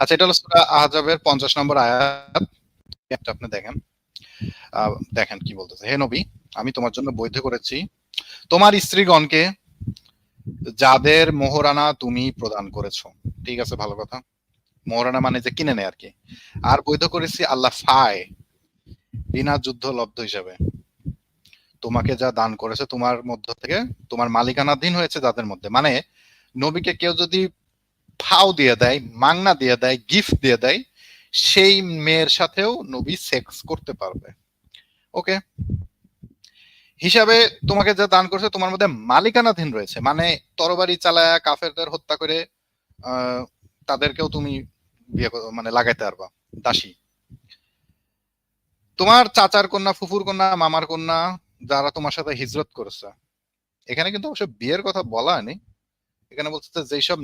আচ্ছা, এটা হলো সূরা আহজাবের 50 নম্বর আয়াত। এটা আপনি দেখেন। দেখেন কি বলতেছে, হে নবী, আমি তোমার জন্য বৈধ করেছি তোমার স্ত্রীগণকে যাদের মোহরানা তুমি প্রদান করেছো। ঠিক আছে, ভালো কথা। মোহরানা মানে যে কিনে নেয় আর কি। আর বৈধ করেছি আল্লাহ ফায়, বিনা যুদ্ধ লব্ধ হিসাবে তোমাকে যা দান করেছে তোমার মধ্য থেকে, তোমার মালিকানাধীন হয়েছে যাদের মধ্যে। মানে নবীকে কেউ যদি ফাও দিয়ে দেয়, মাংনা দিয়ে দেয়, গিফট দিয়ে দেয়, সেই মেয়ের সাথেও নবী সেক্স করতে পারবে। ওকে, হিসাবে তোমাকে যা দান করেছে তোমার মধ্যে মালিকানাধীন রয়েছে, মানে তরবারি চালায়া কাফেরদের হত্যা করে তাদেরকেও তুমি মানে লাগাইতে পারবা দাসী। তোমার চাচার কন্যা, ফুফুর কন্যা, মামার কন্যা যারা তোমার সাথে হিজরত করেছে, এখানে কিন্তু অবশ্য বিয়ের কথা বলা হয়নি। এখানে বলছে যেসব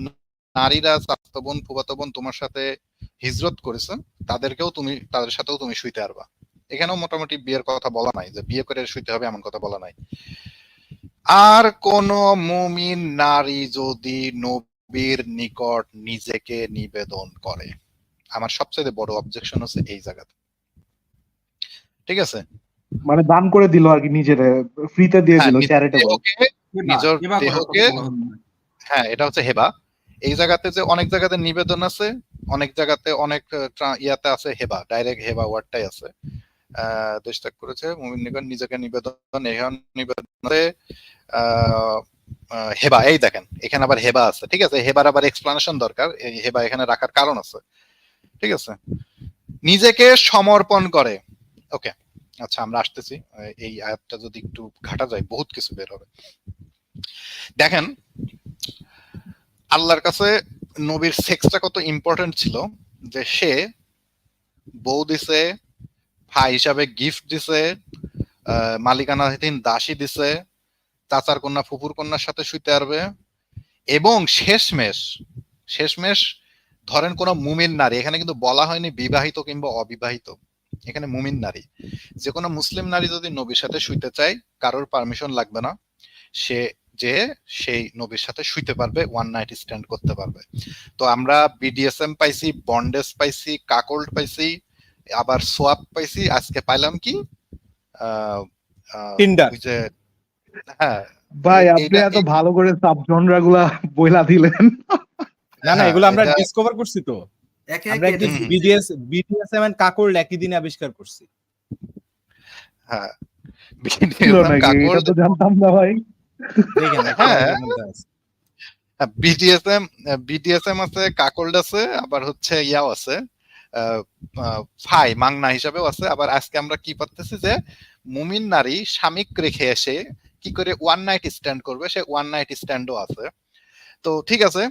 নারীরা চাচাতো বোন, ফুফাতো বোন তোমার সাথে হিজরত করেছে, তাদের সাথেও তুমি শুইতে পারবা। এখানেও মোটামুটি বিয়ের কথা বলা নাই, যে বিয়ে করে শুইতে হবে এমন কথা বলা নাই। আর কোন মুমিন নারী যদি নবীর নিকট নিজেকে নিবেদন করে, আমার সবচেয়ে বড় অবজেকশন হচ্ছে এই জায়গাতে। ঠিক আছে, মানে দান করে দিল আর কি, নিজের ফ্রিতে দিয়ে দিল, চ্যারিটেবল। নিজের দেহকে, হ্যাঁ এটা হচ্ছে হেবা। এই জায়গাতে যে অনেক জায়গাতে নিবেদন আছে, অনেক জায়গাতে অনেক ইয়াতে আছে হেবা, ডাইরেক্ট হেবা ওয়ার্ডটাই আছে। দেশ ত্যাগ করেছে মুমিন নিকট নিজেকে নিবেদন, এখন নিবেদন হেবা। এই দেখেন এখানে আবার হেবা আছে। ঠিক আছে, হেবার আবার এক্সপ্লানেশন দরকার, এই হেবা এখানে রাখার কারণ আছে। ঠিক আছে, নিজেকে সমর্পণ করে। ওকে, আচ্ছা আমরা আসতেছি। এই আয়াতটা যদি একটু ঘাটা যায় বহুত কিছু বের হবে। দেখেন আল্লাহর কাছে নবীর সেক্সটা কত ইম্পর্টেন্ট ছিল, যে সে বউ দিছে, ভাই হিসাবে গিফট দিছে, মালিকানাধীন দাসী দিছে, চাচার কন্যা, ফুপুর কন্যার সাথে শুইতে পারবে, এবং শেষমেশ ধরেন কোন মুমিন নারী, এখানে কিন্তু বলা হয়নি বিবাহিত কিংবা অবিবাহিত, এখানে মুমিন নারী, যে কোনো মুসলিম নারী যদি নবীর সাথে শুইতে চায় কারোর পারমিশন লাগবে না, সে যে সেই নবীর সাথে শুইতে পারবে, ওয়ান নাইট স্ট্যান্ড করতে পারবে। তো আমরা বিডিএসএম পাইছি, বন্ডেজ পাইছি, কাকল্ড পাইছি, আবার সোয়াপ পাইছি, আজকে পাইলাম কি টিন্ডার। ওই যে হ্যাঁ ভাই আপনি এত ভালো করে সাব জনরা গুলা বইলা দিলেন। না এগুলো আমরা ডিসকভার করছি তো, আমরা একদিন বিডিএসএম এন্ড কাকড় একই দিনে আবিষ্কার করছি। হ্যাঁ, এটা তো জানতাম না ভাই। দেখেন বিডিএসএম আছে, কাকল্ড আছে, আবার হচ্ছে ইয়াও আছে, ফাই মাংনা হিসাবেও আছে। আবার আজকে আমরা কি পাচ্ছি যে মুমিন নারী স্বামীক রেখে এসে কি করে ওয়ান নাইট স্ট্যান্ড করবে, সে ওয়ান নাইট স্ট্যান্ডও আছে। তো ঠিক আছে,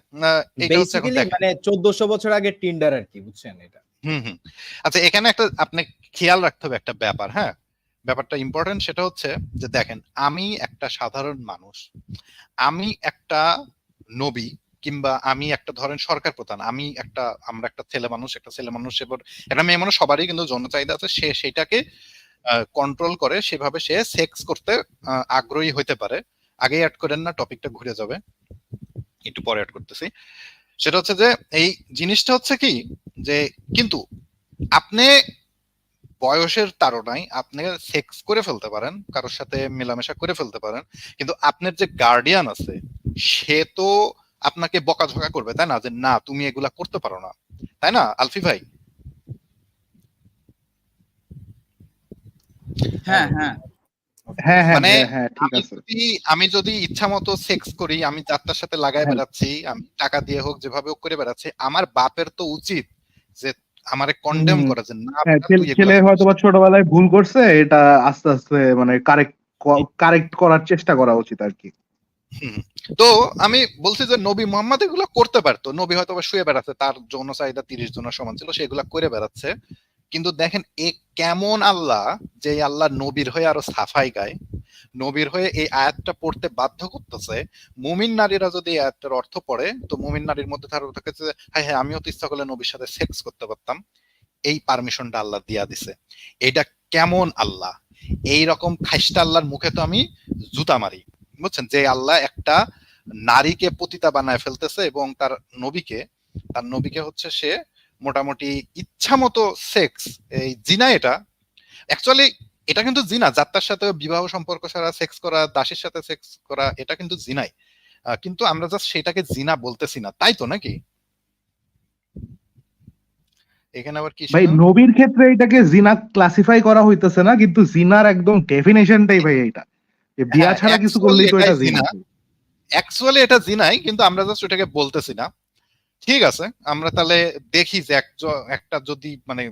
এটা হচ্ছে মানে 1400 বছর আগে টিন্ডার আর কি, বুঝছেন এটা। আচ্ছা, এখানে একটা আপনি খেয়াল রাখতে হবে একটা ব্যাপার। হ্যাঁ, ব্যাপারটা ইম্পর্টেন্ট, সেটা হচ্ছে যে দেখেন আমি একটা সাধারণ মানুষ, আমি একটা নবী, কিংবা আমি একটা ধরেন সরকার প্রধান, আমরা একটা ছেলে মানুষ, এবার একটা মেয়ে মানুষ, সবারই কিন্তু যৌন চাহিদা আছে, সে সেটাকে কন্ট্রোল করে, সেভাবে সে সেক্স করতে আগ্রহী হইতে পারে। আগে অ্যাড করেন না, টপিকটা ঘুরে যাবে, একটু পরে অ্যাড করতেছি। সেটা হচ্ছে যে এই জিনিসটা হচ্ছে কি, যে কিন্তু আপনি বয়সের তাড়নায় আপনি সেক্স করে ফেলতে পারেন, কারোর সাথে মেলামেশা করে ফেলতে পারেন, কিন্তু আপনার যে গার্ডিয়ান আছে সে তো আপনাকে বকাঝকা করবে, তাই না, যে না তুমি এগুলা করতে পারো না, তাই না আলফি ভাই? হ্যাঁ হ্যাঁ মানে আমি যদি ইচ্ছা মতো সেক্স করি, আমি যাত্রার সাথে লাগাই বেড়াচ্ছি, আমি টাকা দিয়ে হোক যেভাবে হোক করে বেড়াচ্ছি, আমার বাপের তো উচিত যে আমারে কন্ডেম করে, যে না ছেলে হয়তো বা ছোটবেলায় ভুল করছে, এটা আস্তে আস্তে মানে কারেক্ট করার চেষ্টা করা উচিত আর কি। তো আমি বলছি যে নবী মোহাম্মদ এগুলো করতে পারতো, নবী হয়তো শুয়ে বেড়াচ্ছে, তার যৌন চাহিদা 30 জনের সমান ছিল, সেগুলা করে বেড়াচ্ছে। কিন্তু দেখেন এ কেমন আল্লাহ, যে আল্লাহ নবীর হয়ে আরো সাফাই গায়, নবীর হয়ে এই আয়াতটা পড়তে বাধ্য করতেছে। মুমিন নারীরা যদি এই আয়াতটার অর্থ পড়ে, তো মুমিন নারীর মধ্যে ধারণা থাকে যে হ্যাঁ হ্যাঁ আমিও তো ইচ্ছা করলে নবীর সাথে সেক্স করতে পারতাম, এই পারমিশনটা আল্লাহ দিয়া দিছে। এটা কেমন আল্লাহ, এই রকম খাইস্টা আল্লাহর মুখে তো আমি জুতা মারি, বুঝছেন, যে আল্লাহ একটা নারীকে পতিতা বানায় ফেলতেছে এবং তার নবীকে হচ্ছে সে মোটামুটি ইচ্ছা মতো সেক্স, এই জিনা, এটা অ্যাকচুয়ালি এটা কিন্তু জিনা, যাত্রার সাথে বিবাহ সম্পর্ক ছাড়া সেক্স করা, দাসীর সাথে সেক্স করা, এটা কিন্তু জিনাই। কিন্তু আমরা জাস্ট সেটাকে জিনা বলতেছি না, তাই তো নাকি? এখানে আবার কি ভাই নবীর ক্ষেত্রে এটাকে জিনা ক্লাসিফাই করা হইতেছে না, কিন্তু জিনার একদম ডেফিনেশনটাই ভাই এটা, যে বিয়া হ্যাঁ, ছাড়া কিছু করলেই তো এটা জিনা। অ্যাকচুয়ালি এটা জিনাই, কিন্তু আমরা জাস্ট ওটাকে বলতেছি না। ঠিক আছে, আমরা তাহলে দেখি যে একটা যদি মানে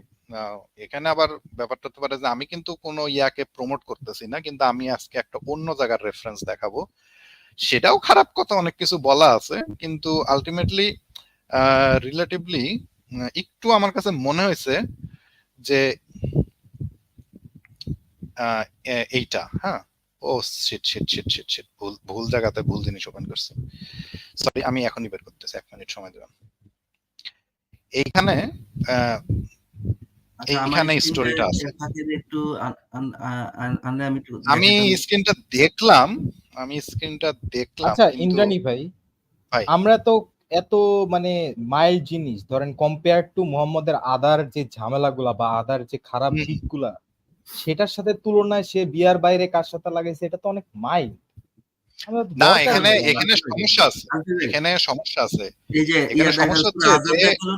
এখানে আবার ব্যাপারটা হতে পারে যে আমি কিন্তু কোনো ইয়াকে প্রমোট করতেছি না, কিন্তু আমি আজকে একটা অন্য জায়গার রেফারেন্স দেখাবো, সেটাও খারাপ কথা, অনেক কিছু বলা আছে, কিন্তু আলটিমেটলি রিলেটিভলি একটু আমার কাছে মনে হয়েছে যে এইটা, হ্যাঁ, oh shit shit shit shit shit, ভুল জায়গাতে ভুল জিনিস ওপেন করছে, সরি, আমি এখনই বের করতেছি, 1 মিনিট সময় দেবেন। এইখানে এইখানে স্টোরিটা আছে, আমি স্ক্রিনটা দেখলাম, আচ্ছা ইন্দ্রাণী ভাই, আমরা তো এত মানে মাইল্ড জিনিস ধরেন কম্পেয়ার টু মুহাম্মদের আদার যে ঝামেলাগুলা বা আদার যে খারাপ দিকগুলা, সেটার সাথে তুলনায় সে বিয়ার বাইরে কার সাথে লাগাইছে, এটা তো অনেক মাইল্ড। না, এখানে সমস্যা আছে, এখানে সমস্যা আছে, এই যে এখানে সমস্যা হচ্ছে যে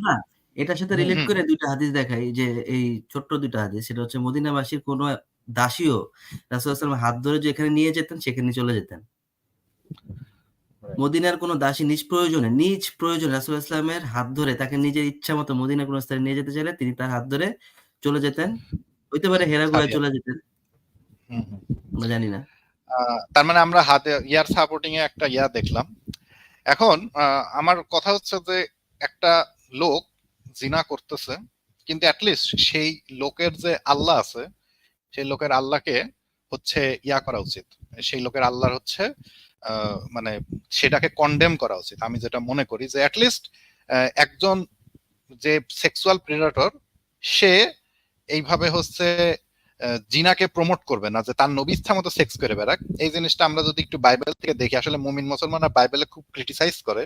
না, এটার সাথে রিলেট করে দুইটা হাদিস দেখাই, যে এই ছোট্ট দুইটা হাদিস, সেটা হচ্ছে মদিনাবাসীর কোন দাসীও রাসূলুল্লাহ সাল্লাল্লাহু আলাইহি ওয়াসাল্লাম হাত ধরে যেখানে নিয়ে যেতেন সেখানে চলে যেতেন। মদিনার কোন দাসী নিজ প্রয়োজনে রাসূলুল্লাহ সাল্লাল্লাহু আলাইহি ওয়াসাল্লামের হাত ধরে তাকে নিজের ইচ্ছা মতো মদিনার কোন স্থানে নিয়ে যেতে চাইলে তিনি তার হাত ধরে চলে যেতেন, হইতে পারে হেরা গুহায় চলে যেতেন, আমরা জানি না। তার মানে আমরা হাতে ইয়ার সাপোর্টিং এ একটা ইয়া দেখলাম। এখন আমার কথা হচ্ছে যে একটা লোক জিনা করতেছে, কিন্তু অ্যাটলিস্ট সেই লোকের যে আল্লাহ আছে, সেই লোকের আল্লাহকে হচ্ছে ইয়া করা উচিত, সেই লোকের আল্লাহর হচ্ছে মানে সেটাকে কন্ডেম করা উচিত। আমি যেটা মনে করি যে অ্যাটলিস্ট একজন যে সেক্সুয়াল প্রেডেটর, সে এইভাবে হচ্ছে জিনাকে প্রমোট করবে না যে তার নবী ইচ্ছা মতো সেক্স করে বেড়াক। এই জিনিসটা আমরা যদি একটু বাইবেল থেকে দেখি, আসলে মুমিন মুসলমানরা বাইবেলে খুব ক্রিটিসাইজ করে,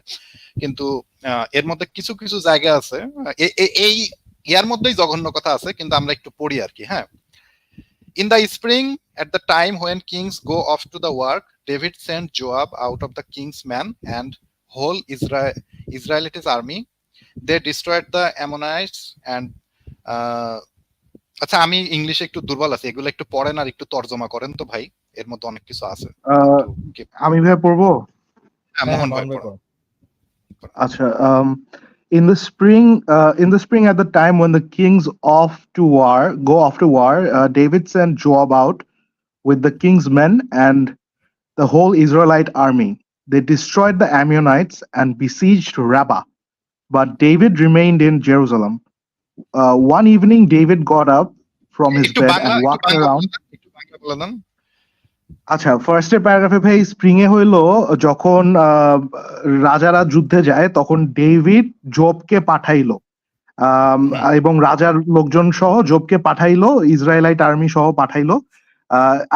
কিন্তু এর মধ্যে কিছু কিছু জায়গা আছে, এই ইয়ার মধ্যেই জঘন্য কথা আছে, কিন্তু আমরা একটু পড়ি আর কি। হ্যাঁ, in the spring at the time when kings go off to the work, David sent Joab out of the king's men and whole Israelite army. They destroyed the Ammonites and আচ্ছা, আমি ইংলিশে একটু দুর্বল আছি, এগুলো একটু পড়েন আর একটু তর্জমা করেন তো ভাই, এর মধ্যে অনেক কিছু আছে। আমি ভাই পড়বো? মোহন ভাই পড়ো। আচ্ছা, in the spring at the time when the kings go off to war, David sent Joab out with the king's men and the whole Israelite army. They destroyed the Ammonites and besieged Rabbah, but David remained in Jerusalem. One evening, David got up from his bed and walked around. আচ্ছা, first প্যারাগ্রাফে ভাই spring এ হইলো যখন রাজারা যুদ্ধে যায়, তখন David জবকে পাঠাইলো, এবং রাজার লোকজন সহ জবকে পাঠাইলো, ইসরায়েলাইট আর্মি সহ পাঠাইলো,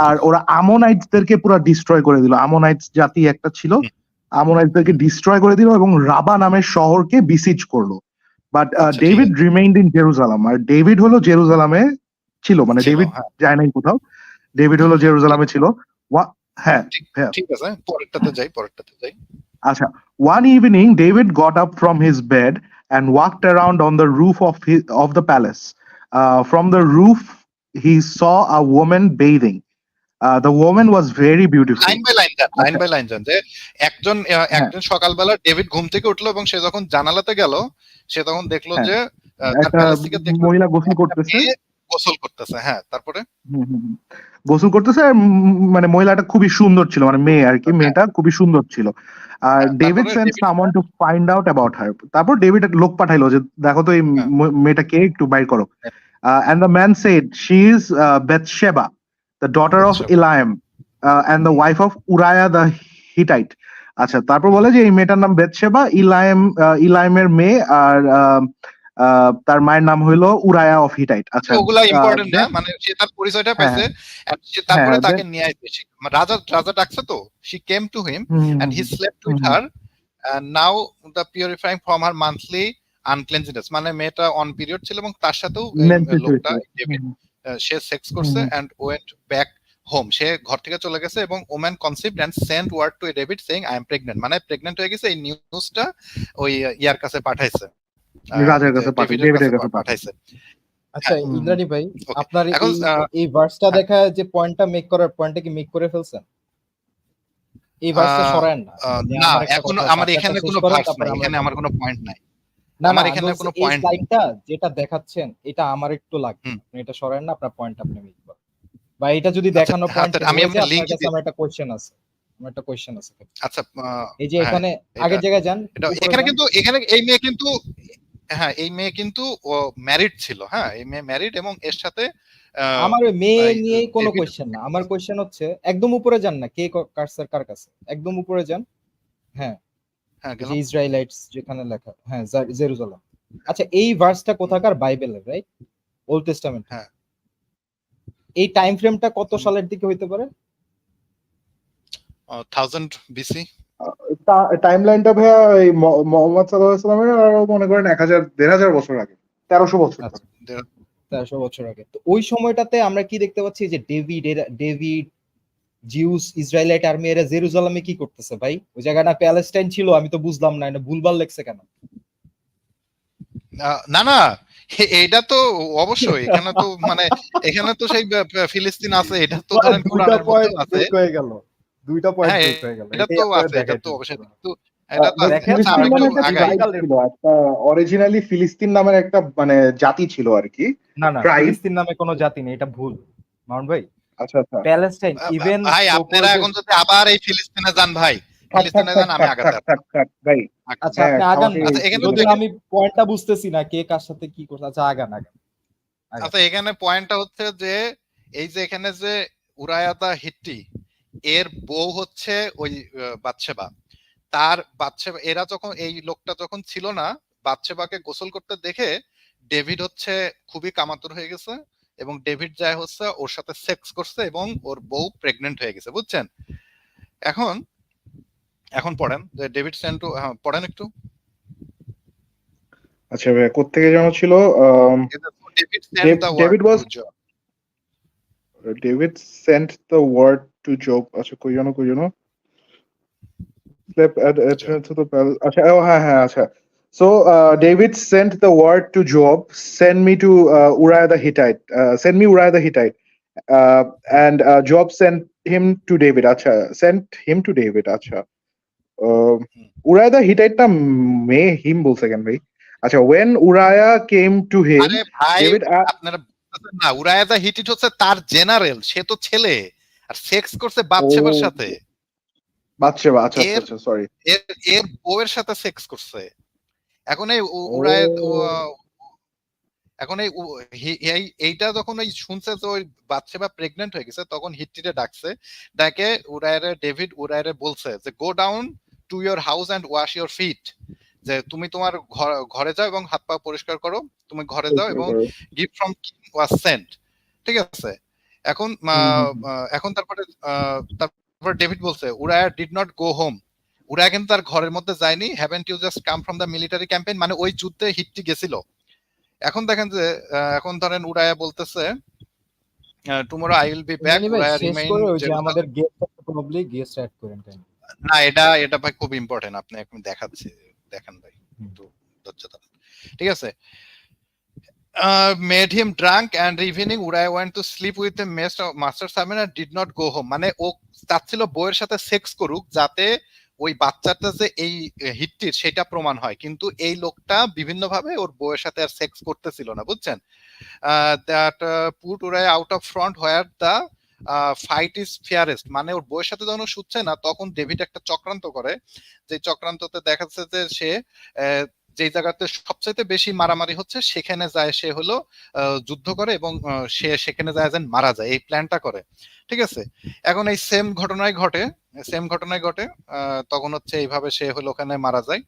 আর ওরা আমোনাইটসদেরকে পুরো ডিস্ট্রয় করে দিল। আমোনাইটস জাতি একটা ছিল, আমোনাইটসদেরকে ডিস্ট্রয় করে দিল এবং রাবা নামের শহরকে বিসিজ করলো। But David remained in Jerusalem, আর ডেভিড হলো জেরুজালেমে ছিল, মানে ডেভিড যায় নাই কোথাও, ডেভিড হলো জেরুজালেমে ছিল। হ্যাঁ, ঠিক আছে, পরেরটাতে যাই। আচ্ছা, one evening David got up from his bed and walked around on the roof of the palace. From the roof he saw a woman bathing. The woman was very beautiful. Line by line যে একজন সকালবেলা David ঘুম থেকে উঠলো এবং সে যখন জানালাতে গেল, সে তখন দেখলো যে মহিলা গোসল করতেছে। হ্যাঁ, তারপরে গোসল করতেছে, মানে মহিলাটা খুবই সুন্দর ছিল, মানে মেয়ে আর কি, মেয়েটা খুবই সুন্দর ছিল। আর David sent someone to find out about her. তারপর ডেভিড লোক পাঠাইলো যে দেখো তো এই মেয়েটা কে, একটু বাইর করো। And the man said, she is Bathsheba, the daughter of Eliam, and the wife of Uriah the Hittite. আচ্ছা, তারপর বলে যে এই মেয়েটার নাম বেথশেবা, ইলাইমের মেয়ে, আর তার মায়ের নাম হইলো উরায়া অফ হিটাইট। আচ্ছা, ওগুলা ইম্পর্টেন্ট না, মানে সে তার পরিচয়টা পেয়েছে, তারপরে তাকে নিয়ে আসছে, রাজা ডাকছে, তো she came to him and he slept with her, and now the purifying from her monthly আনক্লেন্সিনেস, মানে মেয়েটা অন পিরিয়ড ছিল এবং তার সাথেও Menses লোকটা হয়েছে। ডেভিড সে সেক্স করছে এন্ড ওয়েন্ট ব্যাক হোম, সে ঘর থেকে চলে গেছে এবং woman conceived and sent word to David saying I am pregnant, মানে প্রেগন্যান্ট হয়ে গেছে এই নিউজটা ওই ইয়ার কাছে পাঠাইছে, রাজার কাছে ডেভিডের কাছে পাঠাইছে। আচ্ছা ইন্দ্রাণী ভাই, Okay. আপনার এখন, এই ভার্সটা দেখা যে পয়েন্টটা কি মেক করে ফেলছেন? এই ভার্সটা সরায়েন না। না, এখন আমার এখানে কোনো ভার্স নাই, এখানে আমার কোনো পয়েন্ট নাই। না আমার এখানে কোনো এই পয়েন্ট নাই। স্লাইডটা যেটা দেখাচ্ছেন এটা আমার একটু লাগবে। আপনি এটা সরায়েন না, আপনার পয়েন্ট আপনি মেক করেন। বা এটা যদি দেখানো পয়েন্ট আমি আপনার লিংক কাছে আমার একটা কোশ্চেন আছে। আচ্ছা, এই যে এখানে আগের জায়গায় যান। এখানে কিন্তু এই মেয়ে কিন্তু ও ম্যারিড ছিল। হ্যাঁ, এই মেয়ে ম্যারিড এবং এর সাথে আমার ওই মেয়ে নিয়ে কোনো কোশ্চেন না। আমার কোশ্চেন হচ্ছে একদম উপরে যান না, কে কার্সার কার কাছে, একদম উপরে যান। হ্যাঁ, যে ইসরায়েলাইটস যেখানে লেখা, হ্যাঁ জেরুজালেম। আচ্ছা, এই ভার্সটা কোথাকার? বাইবেলের, রাইট? Old testament. হ্যাঁ। এই টাইম ফ্রেমটা কত সালের দিকে হইতে পারে? 1000 BC। টাইমলাইনটা ভাইয়া এই মুহাম্মদ সাল্লাল্লাহু আলাইহি ওয়াসাল্লামের আরো মনে করেন 1000 বছর আগে, 1300 বছর আগে। 1300 বছর আগে। তো ওই সময়টাতে আমরা কি দেখতে পাচ্ছি যে ডেভিড জিউস ইসরায়েলাইট আর্মি এরা জেরুজালেমে কি করতেছে ভাই? ওই জায়গাটা প্যালেস্টাইন ছিল, আমি তো বুঝলাম না, এটা ভুলভাল লেখছে কেন? না এটা তো অবশ্যই এখানে তো মানে এখানে তো সেই ফিলিস্তিন আছে, এটা তো ধরেন কোরআনের মধ্যে আছে। দুইটা পয়েন্ট হয়ে গেল। এটা তো আছে, এটা তো অবশ্যই। কিন্তু এটা তো অরিজিনালি ফিলিস্তিন নামের একটা মানে জাতি ছিল আর কি। না ফিলিস্তিন নামে কোনো জাতি নেই, এটা ভুল মাউন্ট ভাই। আচ্ছা প্যালেস্টাইন ইভেন ভাই আপনারা এখন যদি আবার এই ফিলিস্তিনে যান ভাই, ফিলিস্তিনে যান, আমি আগাতে ভাই। আচ্ছা আপনি আগান। যদি আমি পয়েন্টটা বুঝতেছি না কে কার সাথে কি করছে। আচ্ছা আগান। আচ্ছা, এখানে পয়েন্টটা হচ্ছে যে এই যে এখানে যে উরায়া দা হিত্তি এর বউ হচ্ছে ওই বাতশেবা। তার বাতশেবা, এরা যখন এই লোকটা যখন ছিল না, বাতশেবাকে গোসল করতে দেখে ডেভিড হচ্ছে খুবই কামাতুর হয়ে গেছে এবং ডেভিড যায় হচ্ছে ওর সাথে সেক্স করছে এবং ওর বউ প্রেগনেন্ট হয়ে গেছে, বুঝছেন? এখন পড়েন যে ডেভিড সেন্ট টু, পড়েন একটু। আচ্ছা ভাই, কোত্থেকে যেন ছিল? David sent the word to Job. আচ্ছা কই যেন to the palace. আচ্ছা হ্যাঁ আচ্ছা। So David sent the word to Job, send me to Uriah the Hittite. Send me Uriah the Hittite. And Job sent him to David. আচ্ছা, sent him to David. আচ্ছা, Uriah the Hittite টা him বলছে কেন ভাই? আচ্ছা, when Uriah came to him, David আপনারা না, উরায়া দা হিটিট হচ্ছে তার জেনারেল, সে তো ছেলে আর সেক্স করছে বাতশেবার সাথে। বাতশেবা, আচ্ছা সরি, এর বউয়ের সাথে সেক্স করছে। এখন এই উরায়া, এখন এইটা যখন ওই শুনছে যে ওই বাতশেবা প্রেগন্যান্ট হয়ে গেছে, তখন হিট্টিরে ডাকছে, ডাকে ডেভিড উরায়ারে বলছে যে go down to your house and wash your feet, যে তুমি তোমার ঘরে যাও এবং হাত পা পরিষ্কার করো, তুমি ঘরে যাও এবং gift from king was sent. ঠিক আছে? এখন তারপরে ডেভিড বলছে Uriah did not go home, Uriah কিন্তু তার ঘরের মধ্যে যায়নি। Haven't you just come from the military campaign, মানে ওই যুদ্ধে হিট্টি গেছিল। এখন দেখেন যে এখন ধরেন উরায়া বলতেছে tomorrow I will be back, Uriah remain. আমাদের গেস্ট অ্যাড করেন। না, এটা ভাই খুব ইম্পর্টেন্ট, আপনি এখন দেখাচ্ছি, দেখেন ভাই একটু ধৈর্য ধরেন। ঠিক আছে? made him drunk and evening Uriah went to sleep with the master servant and did not go home, মানে ও চাচ্ছিল বউয়ের সাথে সেক্স করুক যাতে ওই বাচ্চাটা যে এই হিট্টির সেটা প্রমাণ হয়, কিন্তু এই লোকটা বিভিন্ন ভাবে ওর বউয়ের সাথে আর সেক্স করতেছিল না, বুঝছেন? that put Uriah out of front where the fight is ফেয়ারেস্ট, মানে ওর বউয়ের সাথে যখন শুচ্ছে না, তখন ডেভিড একটা চক্রান্ত করে, যে চক্রান্ততে দেখা যাচ্ছে যে সে যে জায়গাতে সবচেয়ে বেশি মারামারি হচ্ছে সেখানে যায়, সে হলো যুদ্ধ করে এবং সে সেখানে যায় যেন মারা যায়, এই প্ল্যানটা করে। ঠিক আছে? এখন এই সেম ঘটনায় ঘটে তখন হচ্ছে এইভাবে সে হলো ওখানে মারা যায়।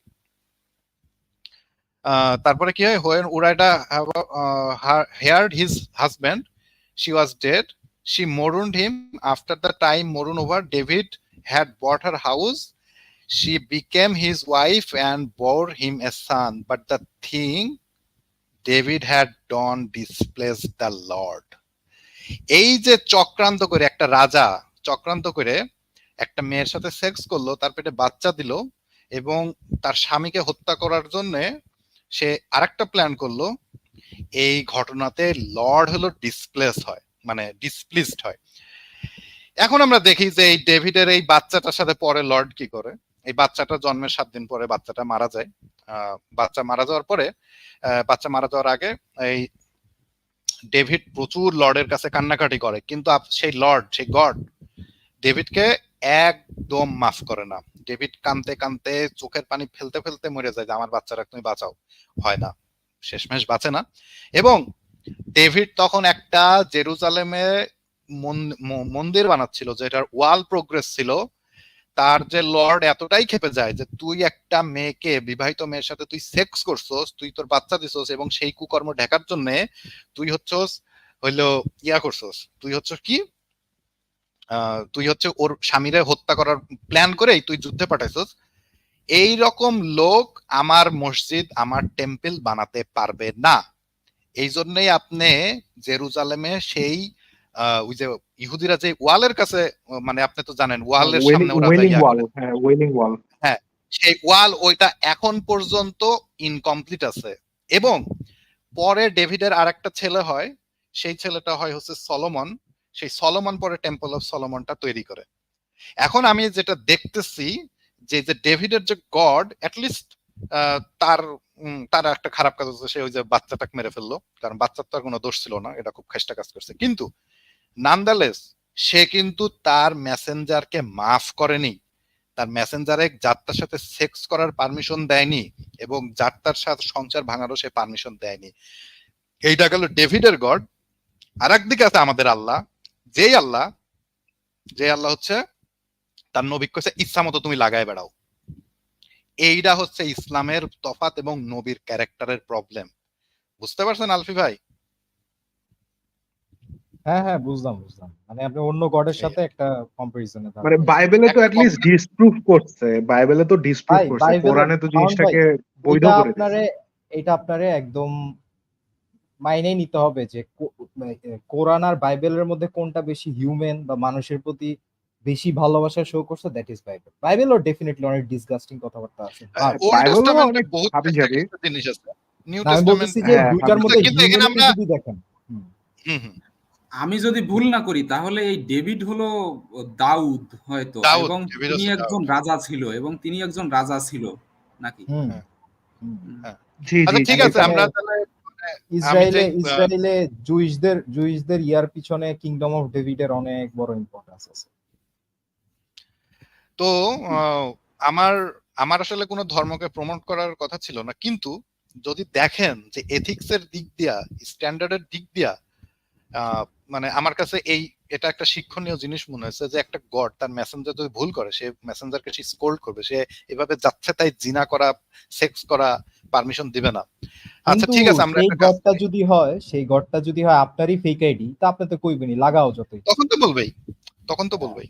তারপরে কি হয়, when Uriah heard his husband she was dead, she mourned him. After the time mourn over, David had bought her house. she became his wife and bore him a son, but the thing David had done displeased the Lord. এই যে চক্রান্ত করে একটা রাজা চক্রান্ত করে একটা মেয়ের সাথে সেক্স করলো, তার পেটে বাচ্চা দিল এবং তার স্বামীকে হত্যা করার জন্য সে আরেকটা প্ল্যান করলো। এই ঘটনাতে লর্ড হলো ডিসপ্লেস হয়, মানে ডিসপ্লিসড হয়। এখন আমরা দেখি যে এই ডেভিডের এই বাচ্চাটার সাথে পরে লর্ড কি করে। এই বাচ্চাটা জন্মের 7 দিন পরে বাচ্চাটা মারা যায়। বাচ্চা মারা যাওয়ার পরে, বাচ্চা মারা যাওয়ার আগে এই ডেভিড প্রচুর লর্ডের কাছে কান্নাকাটি করে, কিন্তু সেই লর্ড, সেই গড ডেভিডকে একদম মাফ করে না। ডেভিড কানতে কানতে চোখের পানি ফেলতে ফেলতে মরে যায় যে আমার বাচ্চারা তুমি বাঁচাও, হয় না, শেষমেশ বাঁচে না। এবং ডেভিড তখন একটা জেরুজালেমে মন্দির বানাচ্ছিল, যেটার ওয়াল প্রোগ্রেস ছিল। তার যে লর্ড এতটাই খেপে যায় যে তুই একটা মেয়েকে, বিবাহিত মেয়ের সাথে তুই সেক্স করছস, তুই তোর বাচ্চা দিছস, এবং সেই কুকর্ম ঢাকার জন্য তুই হচ্ছস হইলো ইয়া করছস, তুই হচ্ছ কি, তুই হচ্ছে ওর স্বামীরে হত্যা করার প্ল্যান করেই তুই যুদ্ধে পাঠাইছস। এই রকম লোক আমার মসজিদ, আমার টেম্পল বানাতে পারবে না। এই জন্যই আপনি জেরুজালেমে সেই ওই যে ইহুদিরা যে ওয়ালের কাছে, মানে আপনি তো জানেন ওয়ালের সামনে ওরা হ্যাঁ, সেই ওয়াল ওইটা এখন পর্যন্ত ইনকমপ্লিট আছে। এবং পরে ডেভিডের আরেকটা ছেলে হয়, সেই ছেলেটা হয় হচ্ছে সলোমন। সেই সলোমন পরে টেম্পল অফ সলোমনটা তৈরি করে। এখন আমি যেটা দেখতেছি যে ডেভিডের যে গড, অ্যাটলিস্ট তার একটা খারাপ কাজ হচ্ছে, সে ওই যে বাচ্চাটাকে মেরে ফেললো, কারণ বাচ্চার তো আর কোনো দোষ ছিল না, এটা খুব খেষ্টা কাজ করছে। কিন্তু নানদালেস সে কিন্তু তার মেসেঞ্জারকে মাফ করেনি, তার মেসেঞ্জারে যাত্রার সাথে সেক্স করার পারমিশন দেয়নি, এবং যাত্রার সাথে সংসার ভাঙারও সে পারমিশন দেয়নি। এইটা গেল ডেভিডের গড। আর একদিকে আছে আমাদের আল্লাহ, যে আল্লাহ হচ্ছে তার নবী কইছে ইচ্ছা মতো তুমি লাগায় বেড়াও। এইটা হচ্ছে ইসলামের তফাৎ এবং নবীর ক্যারেক্টারের প্রবলেম। বুঝতে পারছেন আলফি ভাই? হ্যাঁ হ্যাঁ, বুঝলাম। মানে আপনি অন্য গডের সাথে একটা কম্পারিজনে থাকেন। মানে বাইবেলে তো অ্যাটলিস্ট ডিসপ্রুভ করছে, কোরআনে তো জিনিসটাকে বৈধ করে দিয়েছে। এটা আপনারে একদম মাইনে নিতে হবে যে কোরআন আর বাইবেলের মধ্যে কোনটা বেশি হিউম্যান বা মানুষের প্রতি বেশি ভালোবাসা শো করছে, দ্যাট ইজ বাইবেল। বাইবেলও ডেফিনেটলি অনেক ডিসগাস্টিং কথাবার্তা আছে, বাইবেলও অনেক বহুত জিনিস আছে। নিউ টেস্টামেন্ট যে দুইটার মধ্যে যদি দেখেন, আমি যদি ভুল না করি তাহলে এই ডেভিড হলো দাউদ হয়তো, এবং তিনি একজন রাজা ছিল নাকি? আচ্ছা ঠিক আছে, আমরা তাহলে ইসরায়েলে জুইশদের ইয়ার পিছনে কিংডম অফ ডেভিডের অনেক বড় ইম্পর্টেন্স আছে। তো আমার আসলে কোনো ধর্মকে প্রমোট করার কথা ছিল না, কিন্তু যদি দেখেন যে এথিক্সের দিক দিয়া, স্ট্যান্ডার্ডের দিক দিয়া, মানে আমার কাছে এটা একটা শিক্ষণীয় জিনিস মনে হয়েছে যে একটা গড তার মেসেঞ্জার যদি ভুল করে, সে মেসেঞ্জারকে সে স্কোল্ড করবে, সে এভাবে যাচ্ছে তাই জিনা করা, সেক্স করা পারমিশন দিবে না। আচ্ছা ঠিক আছে, আমরা সেই গডটা যদি হয় আপনারই ফেক আইডি, তা আপনি তো কইবেনই লাগাও যতই, তখন তো বলবেই।